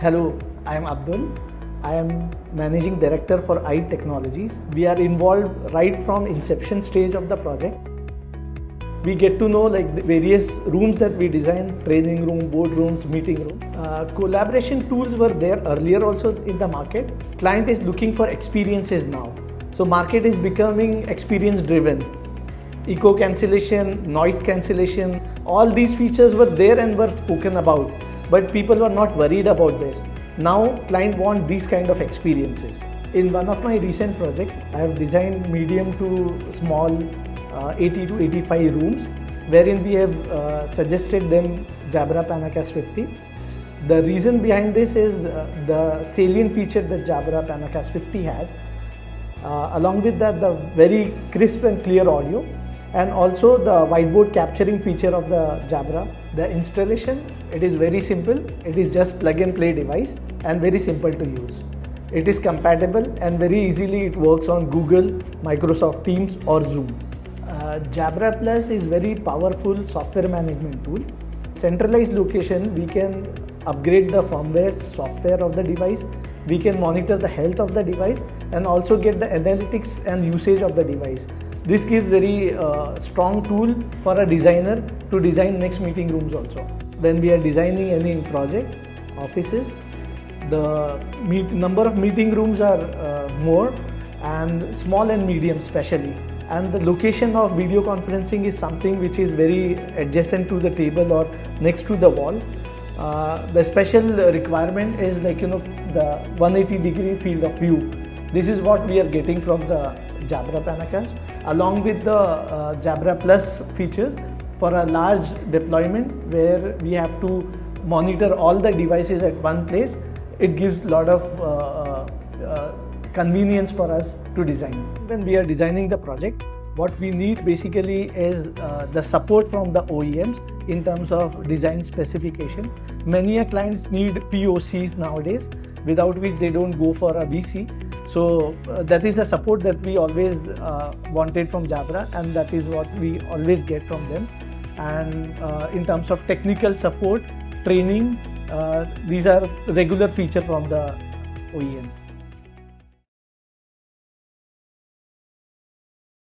Hello, I am Abdul. I am Managing Director for EYTE Technologies. We are involved right from inception stage of the project. We get to know the various rooms that we design, training room, boardrooms, meeting room. Collaboration tools were there earlier also in the market. Client is looking for experiences now. So market is becoming experience driven. Echo cancellation, noise cancellation, all these features were there and were spoken about, but people were not worried about this. Now client want these kind of experiences. In one of my recent projects, I have designed medium to small 80 to 85 rooms, wherein we have suggested them Jabra PanaCast 50. The reason behind this is the salient feature that Jabra PanaCast 50 has. Along with that, the very crisp and clear audio, and also the whiteboard capturing feature of the Jabra. The installation, it is very simple. It is just plug and play device and very simple to use. It is compatible and very easily it works on Google, Microsoft Teams or Zoom. Jabra Plus is very powerful software management tool. Centralized location, we can upgrade the firmware software of the device. We can monitor the health of the device and also get the analytics and usage of the device. This gives very strong tool for a designer to design next meeting rooms also. When we are designing any project, offices, the number of meeting rooms are more, and small and medium especially. And the location of video conferencing is something which is very adjacent to the table or next to the wall. The special requirement is the 180-degree field of view. This is what we are getting from the Jabra PanaCast, along with the Jabra Plus features for a large deployment where we have to monitor all the devices at one place. It gives a lot of convenience for us to design. When we are designing the project, what we need basically is the support from the OEMs in terms of design specification. Many clients need POCs nowadays, without which they don't go for a VC. So that is the support that we always wanted from Jabra, and that is what we always get from them. And in terms of technical support, training, these are regular feature from the OEM.